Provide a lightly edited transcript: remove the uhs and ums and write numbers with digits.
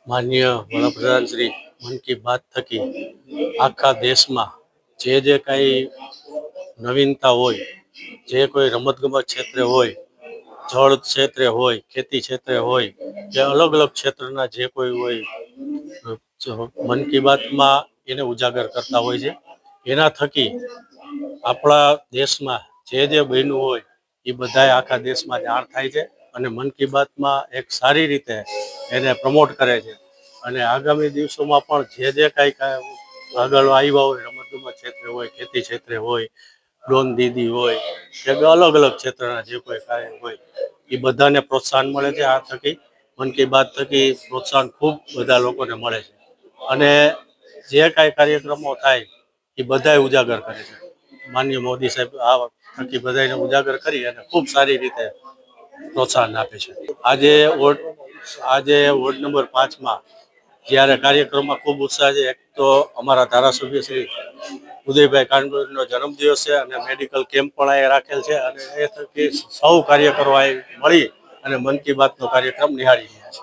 માનનીય વડાપ્રધાન શ્રી મન કી બાત થકી આખા દેશમાં જે કાંઈ નવીનતા હોય, જે કોઈ રમતગમત ક્ષેત્રે હોય, જળ ક્ષેત્રે હોય, ખેતી ક્ષેત્રે હોય કે અલગ અલગ ક્ષેત્રના જે કોઈ હોય, મન કી બાતમાં એને ઉજાગર કરતા હોય છે. એના થકી આપણા દેશમાં જે બન્યું હોય એ બધાય આખા દેશમાં જાણ થાય છે અને મન કી બાતમાં એક સારી રીતે એને પ્રમોટ કરે છે. અને આગામી દિવસોમાં પણ જે કાંઈ આગળ આવ્યા હોય, રમતગમત ક્ષેત્રે હોય, ખેતી ક્ષેત્રે હોય, ડોન દીદી હોય કે અલગ અલગ ક્ષેત્રના જે કોઈ કાંઈ હોય એ બધાને પ્રોત્સાહન મળે છે. આ થકી મન કી બાત થકી પ્રોત્સાહન ખૂબ બધા લોકોને મળે છે અને જે કાંઈ કાર્યક્રમો થાય એ બધાય ઉજાગર કરે છે. માનનીય મોદી સાહેબ આ થકી બધાને ઉજાગર કરી અને ખૂબ સારી રીતે પ્રોત્સાહન આપે છે. આજે વોર્ડ નંબર 5માં જ્યારે કાર્યક્રમમાં ખૂબ ઉત્સાહ છે. એક તો અમારા ધારાસભ્ય શ્રી ઉદયભાઈ કાનગોરીનો જન્મદિવસ છે અને મેડિકલ કેમ્પ પણ અહીંયા રાખેલ છે અને એ થકી સૌ કાર્યકરો અહીં મળી અને મન કી બાતનો કાર્યક્રમ નિહાળી રહ્યા છે.